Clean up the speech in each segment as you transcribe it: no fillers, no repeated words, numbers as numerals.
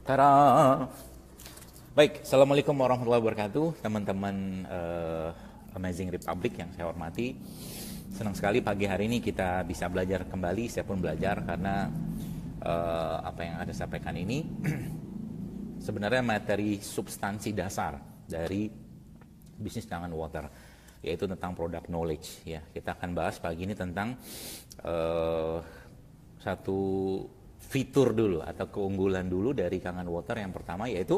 Tada! Baik, Assalamualaikum warahmatullahi wabarakatuh, teman-teman Amazing Republic yang saya hormati. Senang sekali pagi hari ini kita bisa belajar kembali. Saya pun belajar karena apa yang ada sampaikan ini sebenarnya materi substansi dasar dari bisnis tangan water, yaitu tentang product knowledge. Ya, kita akan bahas pagi ini tentang satu fitur dulu atau keunggulan dulu dari Kangen Water. Yang pertama yaitu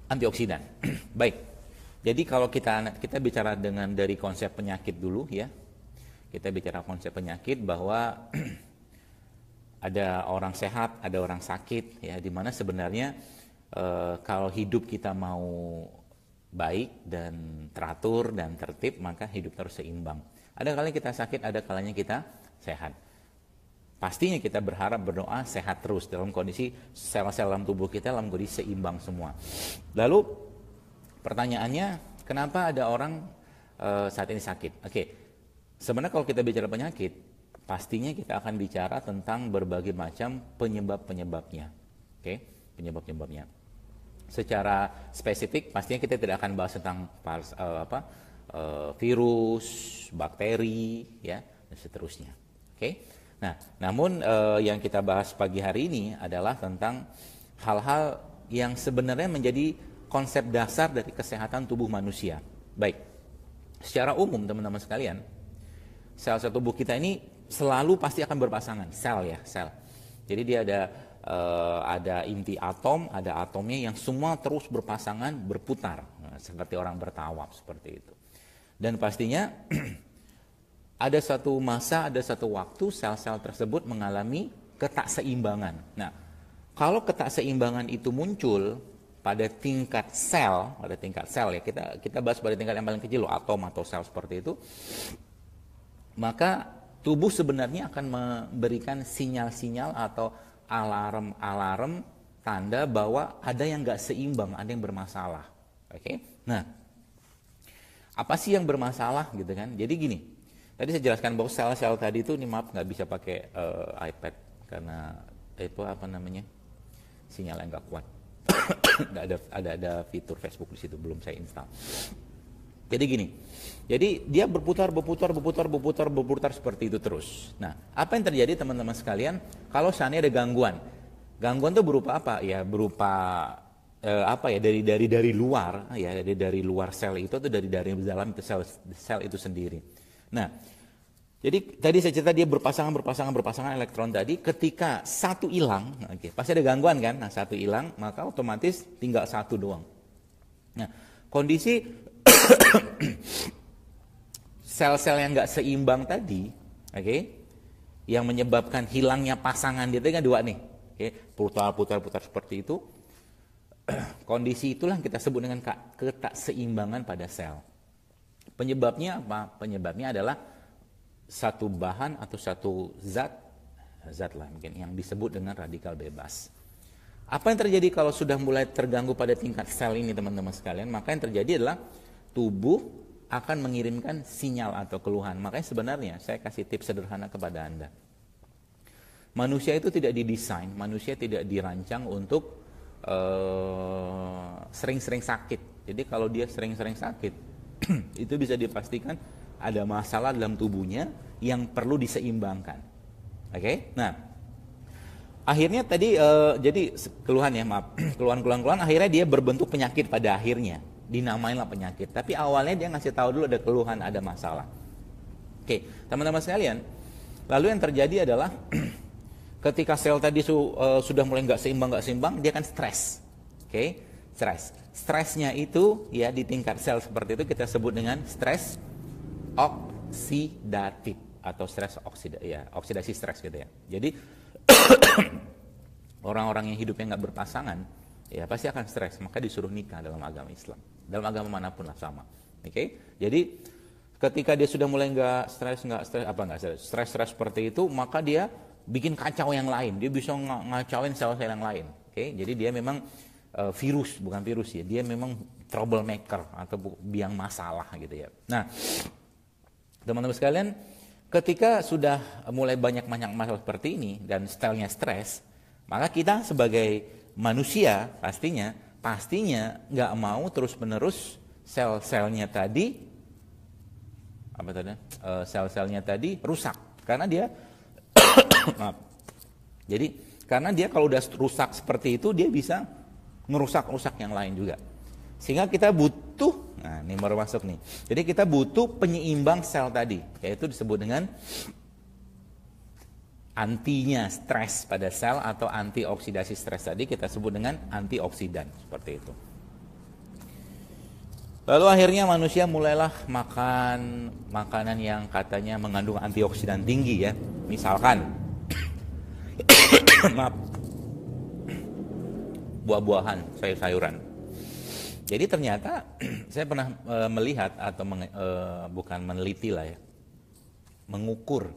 antioksidan. Baik. Jadi kalau kita bicara dari konsep penyakit dulu ya. Kita bicara konsep penyakit bahwa ada orang sehat, ada orang sakit ya, di mana sebenarnya kalau hidup kita mau baik dan teratur dan tertib, maka hidup harus seimbang. Ada kalanya kita sakit, ada kalanya kita sehat. Pastinya kita berharap, berdoa sehat terus dalam kondisi sel-sel dalam tubuh kita dalam kondisi seimbang semua. Lalu pertanyaannya, kenapa ada orang saat ini sakit? Oke, sebenarnya kalau kita bicara penyakit, pastinya kita akan bicara tentang berbagai macam penyebab-penyebabnya. Oke, penyebab-penyebabnya. Secara spesifik, pastinya kita tidak akan bahas tentang virus, bakteri, ya, dan seterusnya. Oke. Nah, namun yang kita bahas pagi hari ini adalah tentang hal-hal yang sebenarnya menjadi konsep dasar dari kesehatan tubuh manusia. Baik, secara umum teman-teman sekalian, sel-sel tubuh kita ini selalu pasti akan berpasangan, sel ya, sel. Jadi dia ada inti atom, ada atomnya yang semua terus berpasangan, berputar, seperti orang bertawaf seperti itu. Dan pastinya ada satu masa, ada satu waktu sel-sel tersebut mengalami ketakseimbangan. Nah, kalau ketakseimbangan itu muncul pada tingkat sel ya, kita bahas pada tingkat yang paling kecil, atom atau sel seperti itu, maka tubuh sebenarnya akan memberikan sinyal-sinyal atau alarm tanda bahwa ada yang nggak seimbang, ada yang bermasalah. Oke? Nah, apa sih yang bermasalah gitu kan? Jadi gini. Tadi saya jelaskan bahwa sel-sel tadi itu, ini maaf nggak bisa pakai iPad karena itu sinyal yang nggak kuat. ada fitur Facebook di situ, belum saya install. Jadi gini, jadi dia berputar seperti itu terus. Nah, apa yang terjadi teman-teman sekalian kalau seandainya ada gangguan? Gangguan itu berupa apa? Ya berupa dari luar ya, dari luar sel itu atau dari dalam sel itu sendiri. Nah, jadi tadi saya cerita dia berpasangan elektron tadi. Ketika satu hilang, pasti ada gangguan kan? Nah, satu hilang, maka otomatis tinggal satu doang. Nah, kondisi sel-sel yang nggak seimbang tadi, yang menyebabkan hilangnya pasangan dia kan dua nih, putar seperti itu. Kondisi itulah yang kita sebut dengan ketakseimbangan pada sel. Penyebabnya apa? Penyebabnya adalah satu bahan atau satu zat lah mungkin yang disebut dengan radikal bebas. Apa yang terjadi kalau sudah mulai terganggu pada tingkat sel ini teman-teman sekalian? Maka yang terjadi adalah tubuh akan mengirimkan sinyal atau keluhan. Makanya sebenarnya saya kasih tips sederhana kepada Anda. Manusia itu tidak didesain, manusia tidak dirancang untuk sering-sering sakit. Jadi kalau dia sering-sering sakit, itu bisa dipastikan ada masalah dalam tubuhnya yang perlu diseimbangkan. Nah, akhirnya tadi jadi keluhan akhirnya dia berbentuk penyakit pada akhirnya, dinamainlah penyakit. Tapi awalnya dia ngasih tahu dulu ada keluhan, ada masalah. Teman-teman sekalian, lalu yang terjadi adalah ketika sel tadi sudah mulai nggak seimbang, dia akan stres. Stres. Stresnya itu ya di tingkat sel seperti itu kita sebut dengan stres oksidatif atau stres oksidasi stres gitu ya. Jadi orang-orang yang hidupnya nggak berpasangan ya pasti akan stres, maka disuruh nikah dalam agama Islam. Dalam agama manapun lah sama. Jadi ketika dia sudah mulai nggak stres seperti itu, maka dia bikin kacau yang lain. Dia bisa ngacauin sel-sel yang lain. Jadi dia memang bukan virus ya, dia memang troublemaker atau biang masalah gitu ya. Nah, teman-teman sekalian, ketika sudah mulai banyak masalah seperti ini dan stylenya stres, Maka kita sebagai manusia pastinya nggak mau terus-menerus sel-selnya tadi sel-selnya tadi rusak karena dia maaf. Jadi karena dia kalau udah rusak seperti itu dia bisa ngerusak-rusak yang lain juga. Sehingga kita butuh, nah ini baru masuk nih. Jadi kita butuh penyeimbang sel tadi, yaitu disebut dengan antinya stres pada sel atau antioksidasi stres tadi kita sebut dengan antioksidan, seperti itu. Lalu akhirnya manusia mulailah makan makanan yang katanya mengandung antioksidan tinggi ya. Misalkan maaf, buah-buahan, sayur-sayuran. Jadi ternyata saya pernah melihat atau bukan meneliti lah ya, mengukur.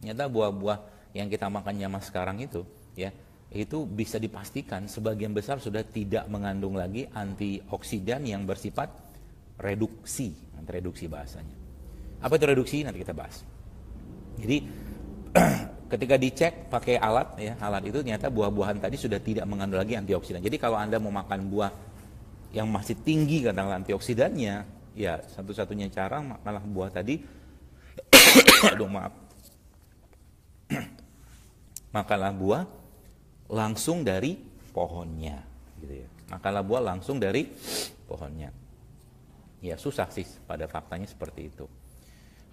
Ternyata buah-buah yang kita makan zaman sekarang itu ya, itu bisa dipastikan sebagian besar sudah tidak mengandung lagi antioksidan yang bersifat reduksi bahasanya. Apa itu reduksi? Nanti kita bahas. Jadi ketika dicek pakai alat ya, alat itu ternyata buah-buahan tadi sudah tidak mengandung lagi antioksidan. Jadi kalau Anda mau makan buah yang masih tinggi katakanlah antioksidannya, ya satu-satunya cara makanlah buah tadi aduh maaf. Makanlah buah langsung dari pohonnya gitu ya. Makanlah buah langsung dari pohonnya. Ya susah sih pada faktanya seperti itu.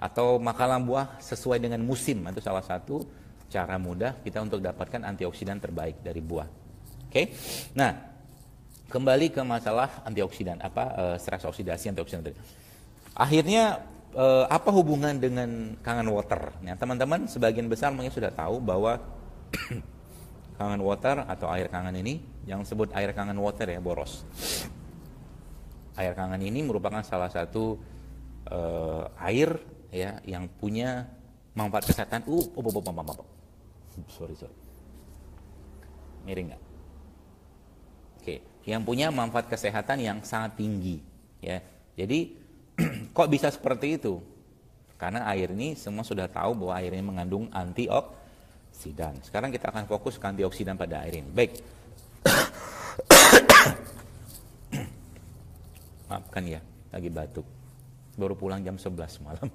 Atau makanlah buah sesuai dengan musim, itu salah satu cara mudah kita untuk dapatkan antioksidan terbaik dari buah. Oke. Nah, kembali ke masalah antioksidan, stres oksidasi antioksidan tadi. Akhirnya apa hubungan dengan Kangen Water? Nah, teman-teman sebagian besar mungkin sudah tahu bahwa Kangen Water atau air kangen ini, yang disebut air Kangen Water ya, boros. Air kangen ini merupakan salah satu air ya yang punya manfaat kesehatan. Sorry. Miring nggak? Oke. Yang punya manfaat kesehatan yang sangat tinggi ya. Jadi kok bisa seperti itu? Karena air ini semua sudah tahu bahwa air ini mengandung antioksidan. Sekarang kita akan fokus ke antioksidan pada air ini. Baik. Maafkan ya, lagi batuk. Baru pulang jam 11 malam.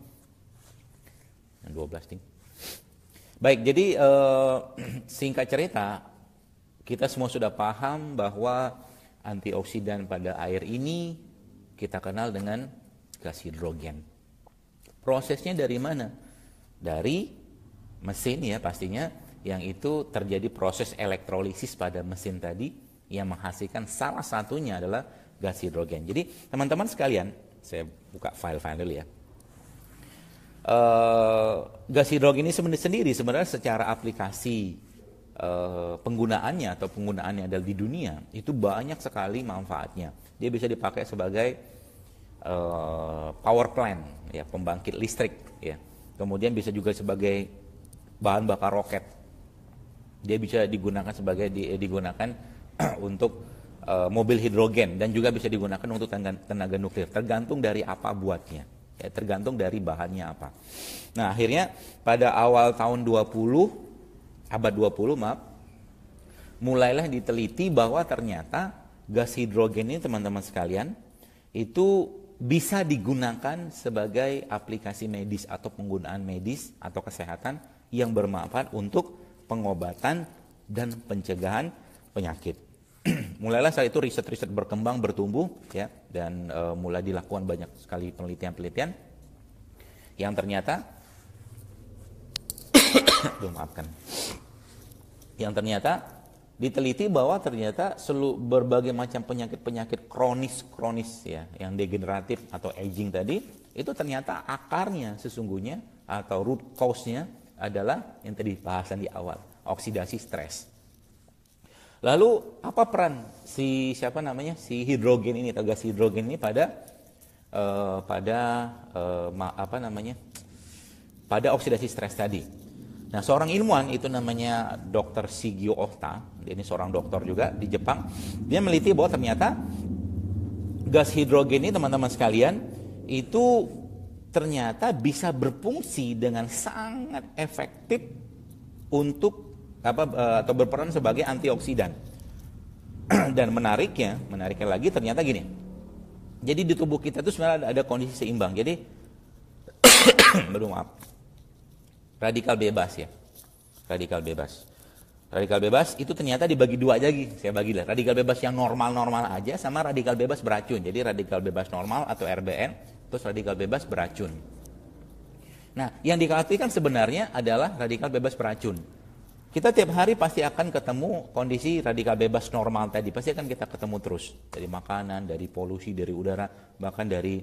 Jam 12 nih. Baik, jadi singkat cerita, kita semua sudah paham bahwa antioksidan pada air ini kita kenal dengan gas hidrogen. Prosesnya dari mana? Dari mesin ya pastinya, yang itu terjadi proses elektrolisis pada mesin tadi yang menghasilkan salah satunya adalah gas hidrogen. Jadi teman-teman sekalian, saya buka file-file dulu ya. Gas hidrogen ini sendiri sebenarnya secara aplikasi penggunaannya atau penggunaannya adalah di dunia itu banyak sekali manfaatnya. Dia bisa dipakai sebagai power plant ya, pembangkit listrik ya. Kemudian bisa juga sebagai bahan bakar roket. Dia bisa digunakan digunakan untuk mobil hidrogen dan juga bisa digunakan untuk tenaga nuklir. Tergantung dari apa buatnya. Ya, tergantung dari bahannya apa. Nah, akhirnya pada awal tahun abad 20 mulailah diteliti bahwa ternyata gas hidrogen ini teman-teman sekalian itu bisa digunakan sebagai aplikasi medis atau penggunaan medis atau kesehatan yang bermanfaat untuk pengobatan dan pencegahan penyakit. Mulailah saat itu riset-riset berkembang, bertumbuh ya, dan mulai dilakukan banyak sekali penelitian-penelitian yang ternyata yang ternyata diteliti bahwa ternyata berbagai macam penyakit kronis ya, yang degeneratif atau aging tadi, itu ternyata akarnya sesungguhnya atau root cause-nya adalah yang tadi bahasan di awal, oksidasi stres. Lalu apa peran si hidrogen ini atau gas hidrogen ini pada oksidasi stres tadi? Nah, seorang ilmuwan itu namanya Dr. Shigeo Ohta, ini seorang dokter juga di Jepang. Dia meliti bahwa ternyata gas hidrogen ini teman-teman sekalian itu ternyata bisa berfungsi dengan sangat efektif untuk atau berperan sebagai antioksidan. Dan menariknya lagi ternyata gini. Jadi di tubuh kita itu sebenarnya ada kondisi seimbang. Jadi radikal bebas ya. Radikal bebas itu ternyata dibagi dua aja lagi. Saya bagi lah. Radikal bebas yang normal-normal aja sama radikal bebas beracun. Jadi radikal bebas normal atau RBN, terus radikal bebas beracun. Nah, yang dikhawatirkan sebenarnya adalah radikal bebas beracun. Kita tiap hari pasti akan ketemu kondisi radikal bebas normal tadi. Pasti akan kita ketemu terus. Dari makanan, dari polusi, dari udara, bahkan dari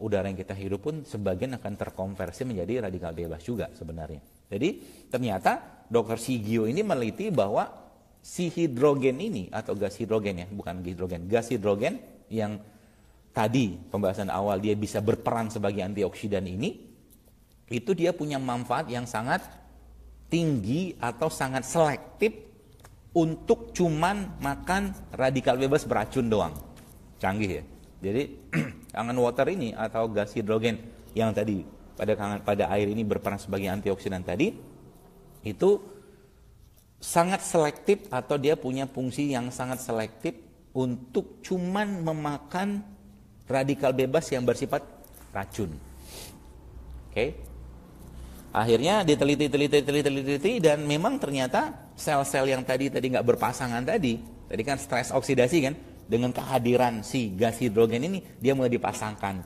udara yang kita hirup pun sebagian akan terkonversi menjadi radikal bebas juga sebenarnya. Jadi ternyata Dr. Sigio ini meneliti bahwa si hidrogen ini atau gas hidrogen ya, bukan hidrogen, gas hidrogen yang tadi pembahasan awal dia bisa berperan sebagai antioksidan ini, itu dia punya manfaat yang sangat tinggi atau sangat selektif untuk cuman makan radikal bebas beracun doang. Canggih ya. Jadi kangen water ini atau gas hidrogen yang tadi pada air ini berperan sebagai antioksidan tadi, itu sangat selektif atau dia punya fungsi yang sangat selektif untuk cuman memakan radikal bebas yang bersifat racun. Oke. Akhirnya diteliti dan memang ternyata sel-sel yang tadi nggak berpasangan tadi kan stres oksidasi kan, dengan kehadiran si gas hidrogen ini dia mulai dipasangkan.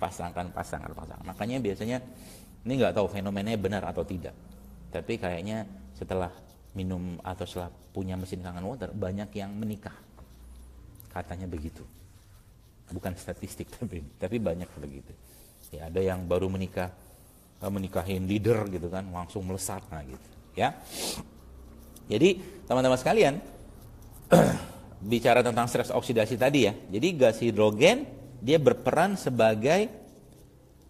Makanya biasanya ini nggak tahu fenomenanya benar atau tidak. Tapi kayaknya setelah minum atau setelah punya mesin kangen water banyak yang menikah. Katanya begitu. Bukan statistik tapi banyak begitu. Ya, ada yang baru menikahin leader gitu kan, langsung melesat gitu ya. Jadi teman-teman sekalian bicara tentang stres oksidasi tadi ya. Jadi gas hidrogen dia berperan sebagai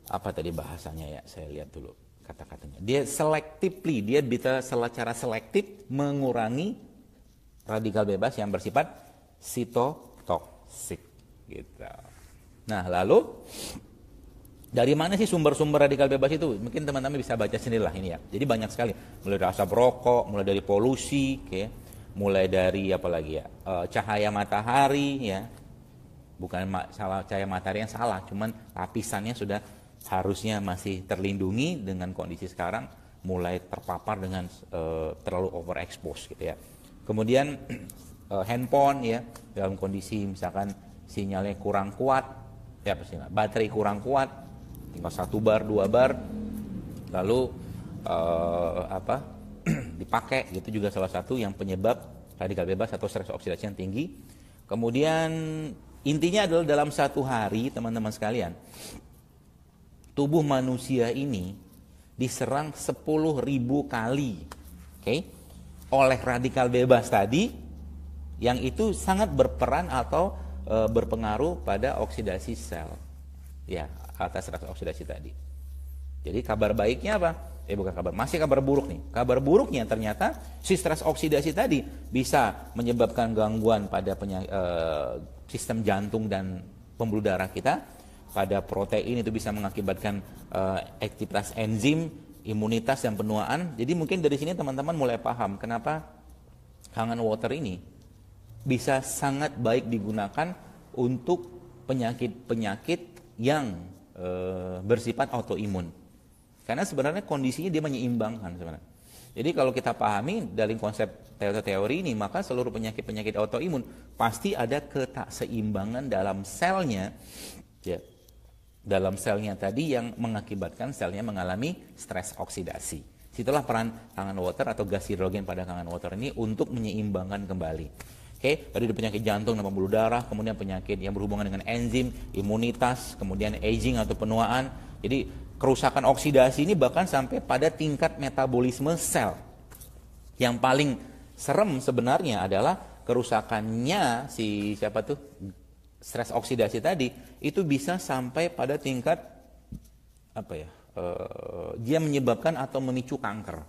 apa tadi bahasanya ya, saya lihat dulu kata-katanya. Dia selectively, dia bisa secara selektif mengurangi radikal bebas yang bersifat sitotoksik gitu. Nah, lalu dari mana sih sumber-sumber radikal bebas itu? Mungkin teman-teman bisa baca sendiri lah ini ya. Jadi banyak sekali. Mulai dari asap rokok, mulai dari polusi, mulai dari apa lagi ya? Cahaya matahari ya. Bukan salah cahaya matahari yang salah, cuman lapisannya sudah harusnya masih terlindungi dengan kondisi sekarang mulai terpapar dengan terlalu overexpose gitu ya. Kemudian handphone ya, dalam kondisi misalkan sinyalnya kurang kuat, ya pasti baterai kurang kuat. Tinggal 1 bar, 2 bar, lalu dipakai, gitu juga salah satu yang penyebab radikal bebas atau stres oksidasi yang tinggi. Kemudian intinya adalah dalam satu hari teman-teman sekalian, tubuh manusia ini diserang 10.000 kali, oleh radikal bebas tadi, yang itu sangat berperan atau berpengaruh pada oksidasi sel. Ya, atas stres oksidasi tadi. Jadi kabar baiknya apa? Masih kabar buruk nih. Kabar buruknya ternyata si stres oksidasi tadi bisa menyebabkan gangguan pada sistem jantung dan pembuluh darah kita. Pada protein itu bisa mengakibatkan aktivitas enzim, imunitas dan penuaan. Jadi mungkin dari sini teman-teman mulai paham kenapa kangen water ini bisa sangat baik digunakan untuk penyakit-penyakit yang bersifat autoimun. Karena sebenarnya kondisinya dia menyeimbangkan sebenarnya. Jadi kalau kita pahami dari konsep teori ini, maka seluruh penyakit-penyakit autoimun pasti ada ketakseimbangan dalam selnya, ya, dalam selnya tadi yang mengakibatkan selnya mengalami stres oksidasi. Situlah peran kangen water atau gas hidrogen pada kangen water ini untuk menyeimbangkan kembali. Tadi ada penyakit jantung dan pembuluh darah, kemudian penyakit yang berhubungan dengan enzim, imunitas, kemudian aging atau penuaan. Jadi kerusakan oksidasi ini bahkan sampai pada tingkat metabolisme sel. Yang paling serem sebenarnya adalah kerusakannya stres oksidasi tadi itu bisa sampai pada tingkat dia menyebabkan atau memicu kanker.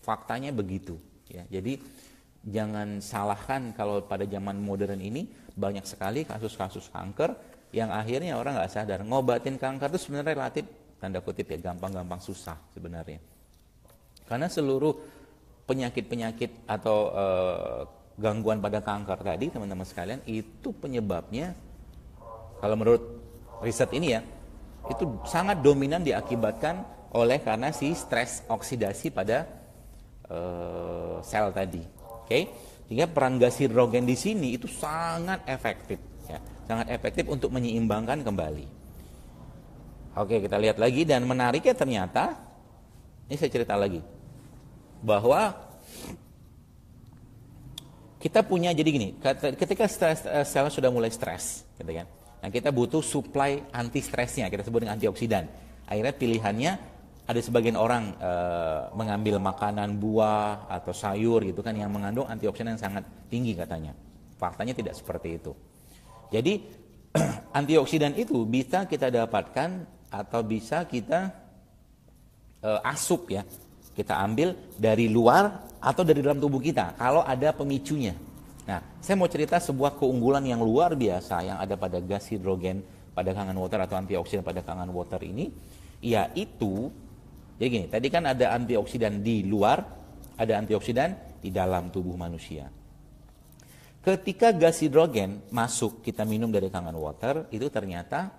Faktanya begitu ya. Jadi jangan salahkan kalau pada zaman modern ini banyak sekali kasus-kasus kanker yang akhirnya orang nggak sadar. Ngobatin kanker itu sebenarnya relatif tanda kutip ya gampang-gampang susah sebenarnya. Karena seluruh penyakit-penyakit atau gangguan pada kanker tadi teman-teman sekalian, itu penyebabnya kalau menurut riset ini ya, itu sangat dominan diakibatkan oleh karena si stres oksidasi pada sel tadi. Oke? Sehingga peran gas hidrogen di sini itu sangat efektif ya, sangat efektif untuk menyeimbangkan kembali. Oke, kita lihat lagi, dan menariknya ternyata ini saya cerita lagi bahwa kita punya, jadi gini, ketika sel sudah mulai stres gitu kan. Nah, kita butuh supply anti stresnya, kita sebut dengan antioksidan. Akhirnya pilihannya ada sebagian orang mengambil makanan, buah atau sayur gitu kan yang mengandung antioksidan yang sangat tinggi katanya. Faktanya tidak seperti itu. Jadi antioksidan itu bisa kita dapatkan atau bisa kita asup ya. Kita ambil dari luar atau dari dalam tubuh kita kalau ada pemicunya. Nah, saya mau cerita sebuah keunggulan yang luar biasa yang ada pada gas hidrogen pada Kangen Water atau antioksidan pada Kangen Water ini, yaitu jadi gini, tadi kan ada antioksidan di luar, ada antioksidan di dalam tubuh manusia. Ketika gas hidrogen masuk, kita minum dari Kangen Water, itu ternyata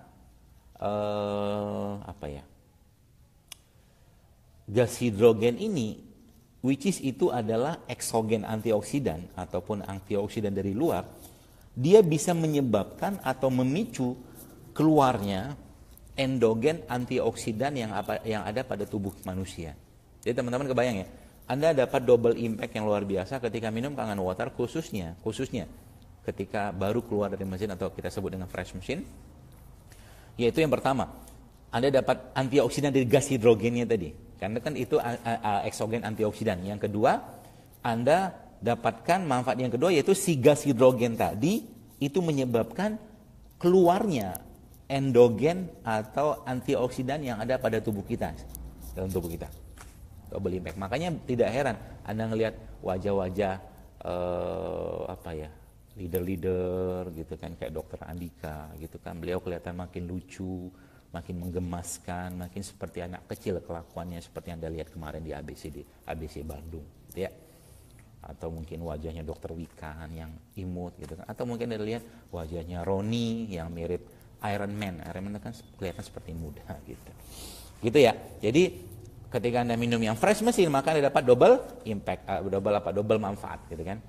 gas hidrogen ini, which is itu adalah eksogen antioksidan ataupun antioksidan dari luar, dia bisa menyebabkan atau memicu keluarnya endogen antioksidan yang ada pada tubuh manusia. Jadi teman-teman kebayang ya, Anda dapat double impact yang luar biasa ketika minum Kangen Water, khususnya ketika baru keluar dari mesin atau kita sebut dengan fresh machine. Yaitu yang pertama, Anda dapat antioksidan dari gas hidrogennya tadi, karena kan itu eksogen antioksidan. Yang kedua, Anda dapatkan manfaat yang kedua, yaitu si gas hidrogen tadi itu menyebabkan keluarnya endogen atau antioksidan yang ada pada tubuh kita, dalam tubuh kita. Double impact. Makanya tidak heran Anda ngelihat wajah-wajah leader-leader gitu kan, kayak Dokter Andika gitu kan. Beliau kelihatan makin lucu, makin menggemaskan, makin seperti anak kecil kelakuannya, seperti yang Anda lihat kemarin di ABC Bandung, gitu ya. Atau mungkin wajahnya Dokter Wikan yang imut gitu kan. Atau mungkin Anda lihat wajahnya Roni yang mirip Iron Man kan kelihatan seperti muda gitu. Gitu ya. Jadi ketika Anda minum yang fresh mesin, maka Anda dapat double impact, double manfaat gitu kan.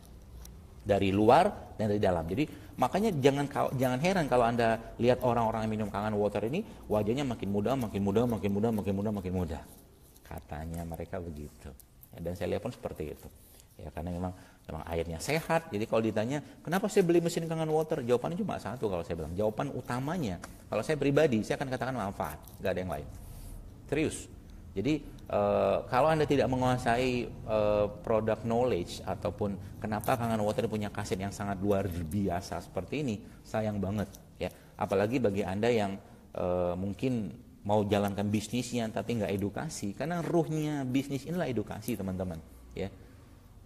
Dari luar dan dari dalam. Jadi makanya jangan heran kalau Anda lihat orang-orang yang minum Kangen Water ini wajahnya makin muda. Katanya mereka begitu. Ya, dan saya lihat pun seperti itu. Ya, karena memang airnya sehat. Jadi kalau ditanya, kenapa saya beli mesin Kangen Water? Jawabannya cuma satu kalau saya bilang. Jawaban utamanya, kalau saya pribadi, saya akan katakan manfaat. Gak ada yang lain. Serius. Jadi kalau Anda tidak menguasai product knowledge ataupun kenapa Kangen Water punya kaset yang sangat luar biasa seperti ini, sayang banget. Ya. Apalagi bagi Anda yang mungkin mau jalankan bisnisnya tapi nggak edukasi. Karena ruhnya bisnis inilah edukasi, teman-teman. Ya.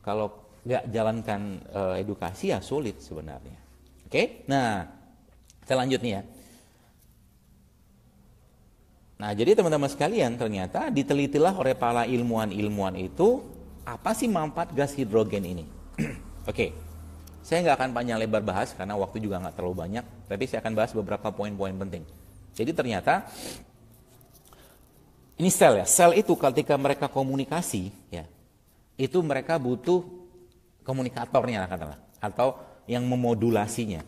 Kalau nggak jalankan edukasi ya sulit sebenarnya. Oke, nah kita lanjut nih ya. Nah jadi teman-teman sekalian, ternyata ditelitilah oleh para ilmuwan-ilmuwan itu apa sih manfaat gas hidrogen ini. Oke, saya nggak akan panjang lebar bahas karena waktu juga nggak terlalu banyak, tapi saya akan bahas beberapa poin-poin penting. Jadi ternyata ini sel ya, sel itu ketika mereka komunikasi ya, itu mereka butuh komunikatornya katakanlah, atau yang memodulasinya.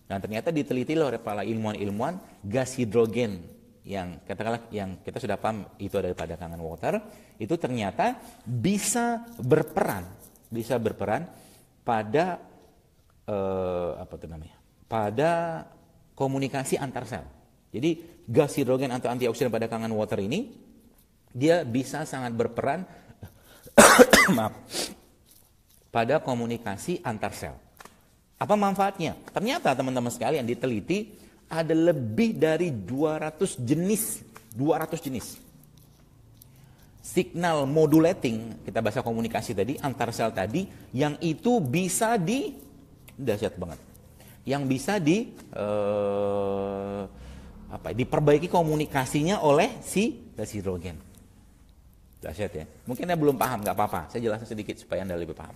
Nah ternyata diteliti oleh para ilmuwan-ilmuwan, gas hidrogen yang katakanlah yang kita sudah paham itu daripada Kangen Water, itu ternyata bisa berperan pada pada komunikasi antar sel. Jadi gas hidrogen atau antioksidan pada Kangen Water ini dia bisa sangat berperan pada komunikasi antar sel. Apa manfaatnya? Ternyata teman-teman sekalian diteliti ada lebih dari 200 jenis signal modulating, kita bahasa komunikasi tadi, antar sel tadi, yang itu bisa dahsyat banget. Yang bisa diperbaiki komunikasinya oleh si gas hidrogen. Dahsyat ya. Mungkin Anda belum paham, nggak apa-apa. Saya jelaskan sedikit supaya Anda lebih paham.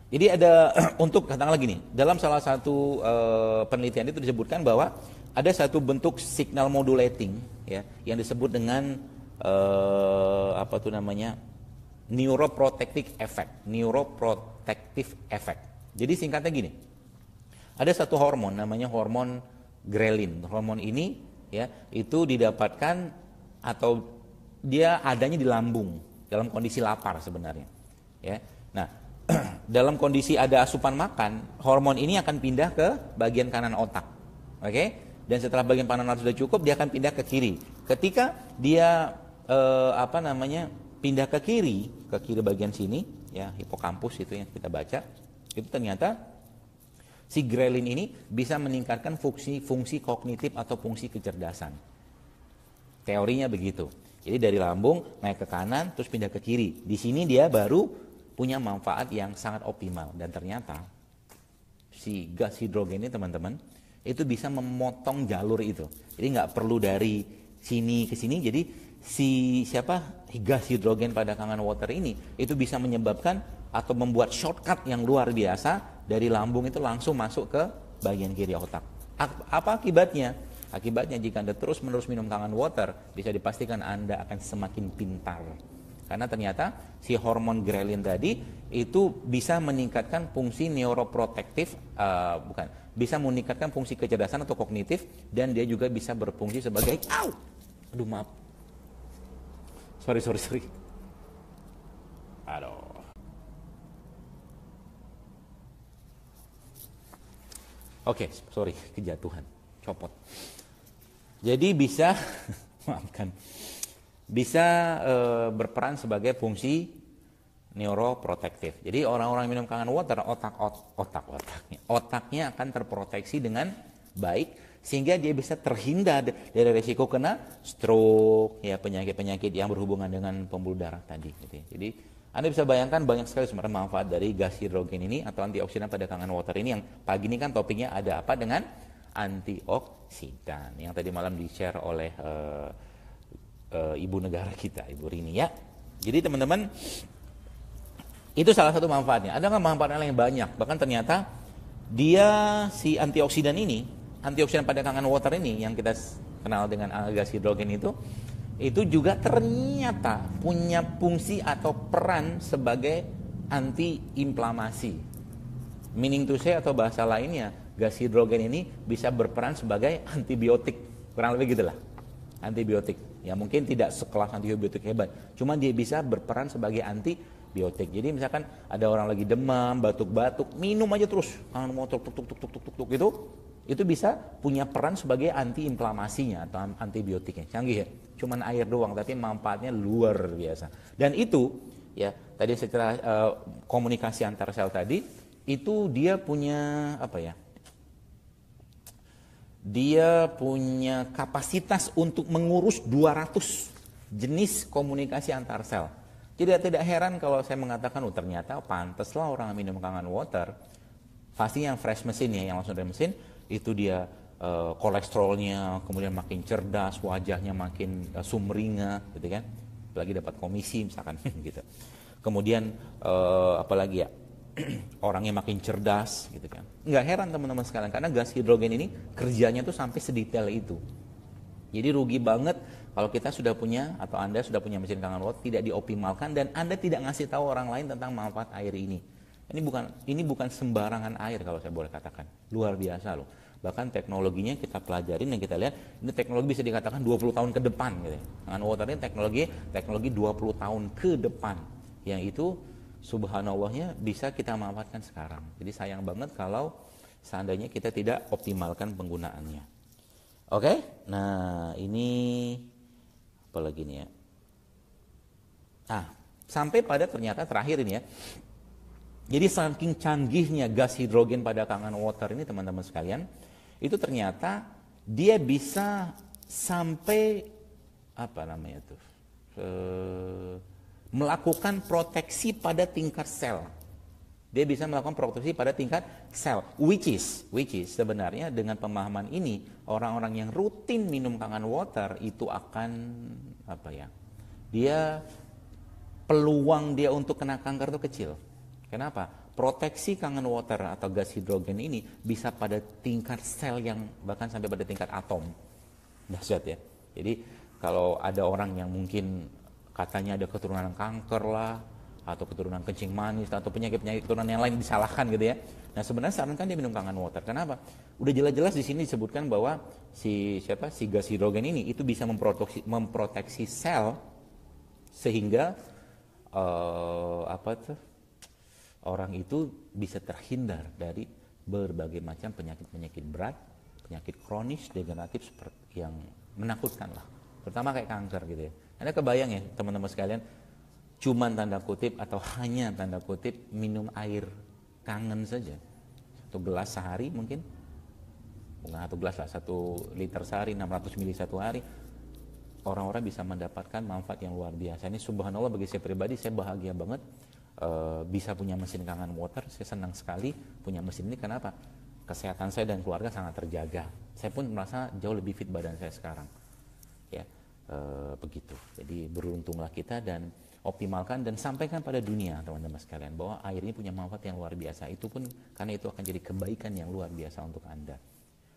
Jadi ada untuk katakanlah gini, dalam salah satu penelitian itu disebutkan bahwa ada satu bentuk signal modulating ya yang disebut dengan apa tuh namanya neuroprotective effect. Neuroprotective effect. Jadi singkatnya gini. Ada satu hormon namanya hormon grelin. Hormon ini ya itu didapatkan atau dia adanya di lambung dalam kondisi lapar sebenarnya. Ya. Nah, dalam kondisi ada asupan makan, hormon ini akan pindah ke bagian kanan otak. Oke? Dan setelah bagian kanan otak sudah cukup, dia akan pindah ke kiri. Ketika dia pindah ke kiri bagian sini, ya hipokampus itu yang kita baca, itu ternyata si grelin ini bisa meningkatkan fungsi kognitif atau fungsi kecerdasan. Teorinya begitu. Jadi dari lambung naik ke kanan terus pindah ke kiri. Di sini dia baru punya manfaat yang sangat optimal, dan ternyata si gas hidrogen ini teman-teman itu bisa memotong jalur itu. Jadi nggak perlu dari sini ke sini. Jadi gas hidrogen pada Kangenwater ini itu bisa menyebabkan atau membuat shortcut yang luar biasa dari lambung itu langsung masuk ke bagian kiri otak. Apa akibatnya? Akibatnya jika Anda terus-menerus minum Kangenwater, bisa dipastikan Anda akan semakin pintar. Karena ternyata si hormon grelin tadi itu bisa meningkatkan fungsi neuroprotektif, bisa meningkatkan fungsi kecerdasan atau kognitif, dan dia juga bisa berfungsi sebagai, aduh maaf, sorry, aduh, oke, sorry, kejatuhan, copot. Jadi bisa, maafkan. Bisa berperan sebagai fungsi neuroprotektif. Jadi orang-orang minum Kangenwater otaknya akan terproteksi dengan baik sehingga dia bisa terhindar dari risiko kena stroke, ya penyakit-penyakit yang berhubungan dengan pembuluh darah tadi. Gitu. Jadi Anda bisa bayangkan banyak sekali sebenarnya manfaat dari gas hidrogen ini atau antioksidan pada Kangenwater ini, yang pagi ini kan topiknya ada apa dengan antioksidan yang tadi malam di-share oleh ibu negara kita, Ibu Rini ya. Jadi teman-teman, itu salah satu manfaatnya. Ada nggak manfaat lain yang banyak? Bahkan ternyata dia si antioksidan pada Kangenwater ini yang kita kenal dengan gas hidrogen itu juga ternyata punya fungsi atau peran sebagai anti-inflamasi. Meaning to say atau bahasa lainnya, gas hidrogen ini bisa berperan sebagai antibiotik. Kurang lebih gitulah. Antibiotik. Ya mungkin tidak sekelas antibiotik hebat, cuma dia bisa berperan sebagai antibiotik. Jadi misalkan ada orang lagi demam, batuk-batuk, minum aja terus Kangenwater tuk itu bisa punya peran sebagai antiinflamasinya atau antibiotiknya. Canggih ya, cuman air doang tapi manfaatnya luar biasa. Dan itu ya tadi secara komunikasi antar sel tadi itu dia punya apa ya? Dia punya kapasitas untuk mengurus 200 jenis komunikasi antar sel. Jadi tidak heran kalau saya mengatakan, ternyata pantaslah orang minum Kangenwater. Pasti yang fresh mesin ya, yang langsung dari mesin, itu dia kolesterolnya kemudian makin cerdas, wajahnya makin sumringah, gitu kan. Apalagi dapat komisi misalkan gitu. Kemudian apalagi ya? Orangnya makin cerdas gitu kan. Nggak heran teman-teman sekalian, karena gas hidrogen ini kerjanya tuh sampai sedetail itu. Jadi rugi banget kalau kita sudah punya atau Anda sudah punya mesin Kangenwater tidak dioptimalkan dan Anda tidak ngasih tahu orang lain tentang manfaat air ini. Ini bukan sembarangan air kalau saya boleh katakan. Luar biasa loh. Bahkan teknologinya kita pelajarin dan kita lihat ini teknologi bisa dikatakan 20 tahun ke depan gitu. Kangenwater ini teknologi 20 tahun ke depan. Yang itu subhanallahnya bisa kita manfaatkan sekarang. Jadi sayang banget kalau seandainya kita tidak optimalkan penggunaannya. Oke, nah ini apa lagi nih ya? Nah, sampai pada ternyata terakhir ini ya. Jadi saking canggihnya gas hidrogen pada Kangenwater ini teman-teman sekalian, itu ternyata dia bisa sampai apa namanya tuh? Melakukan proteksi pada tingkat sel. Dia bisa melakukan proteksi pada tingkat sel, which is sebenarnya dengan pemahaman ini orang-orang yang rutin minum Kangenwater itu akan dia peluang dia untuk kena kanker itu kecil. Kenapa? Proteksi kangen water atau gas hidrogen ini bisa pada tingkat sel yang bahkan sampai pada tingkat atom. Dahsyat ya. Jadi kalau ada orang yang mungkin katanya ada keturunan kanker lah, atau keturunan kencing manis, atau penyakit-penyakit keturunan yang lain disalahkan gitu ya. Nah sebenarnya sarankan dia minum kangen water. Kenapa? Udah jelas-jelas di sini disebutkan bahwa si gas hidrogen ini itu bisa memproteksi sel sehingga orang itu bisa terhindar dari berbagai macam penyakit-penyakit berat, penyakit kronis, degeneratif seperti yang menakutkan lah. Terutama kayak kanker gitu ya. Anda kebayang ya teman-teman sekalian, cuman tanda kutip atau hanya tanda kutip minum air kangen saja. 1 gelas sehari mungkin. Bukan 1 gelas lah, 1 liter sehari, 600 ml satu hari. Orang-orang bisa mendapatkan manfaat yang luar biasa. Ini subhanallah bagi saya pribadi, saya bahagia banget bisa punya mesin kangen water. Saya senang sekali punya mesin ini. Kenapa? Kesehatan saya dan keluarga sangat terjaga. Saya pun merasa jauh lebih fit badan saya sekarang. Ya, begitu. Jadi beruntunglah kita dan optimalkan dan sampaikan pada dunia teman-teman sekalian bahwa air ini punya manfaat yang luar biasa. Itu pun karena itu akan jadi kebaikan yang luar biasa untuk Anda.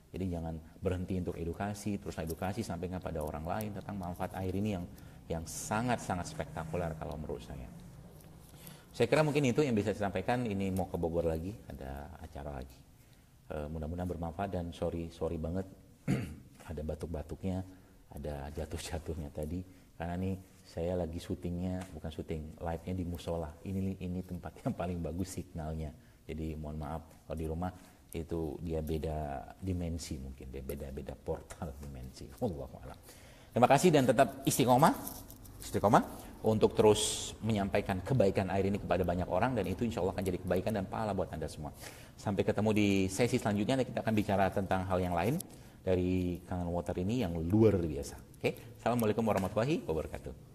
Jadi jangan berhenti untuk edukasi, terus edukasi sampaikan pada orang lain tentang manfaat air ini yang sangat-sangat spektakuler kalau menurut saya. Saya kira mungkin itu yang bisa saya sampaikan. Ini mau ke Bogor lagi, ada acara lagi. Mudah-mudahan bermanfaat dan sorry banget ada batuk-batuknya, ada jatuh-jatuhnya tadi. Karena nih saya lagi syutingnya, bukan syuting, live-nya di musola. Ini tempat yang paling bagus signalnya. Jadi mohon maaf kalau di rumah itu dia beda dimensi mungkin, dia beda portal dimensi. Wallahu a'lam. Terima kasih dan tetap istiqomah untuk terus menyampaikan kebaikan air ini kepada banyak orang dan itu insya Allah akan jadi kebaikan dan pahala buat Anda semua. Sampai ketemu di sesi selanjutnya, kita akan bicara tentang hal yang lain dari kangen water ini yang luar biasa. Oke, Assalamualaikum warahmatullahi wabarakatuh.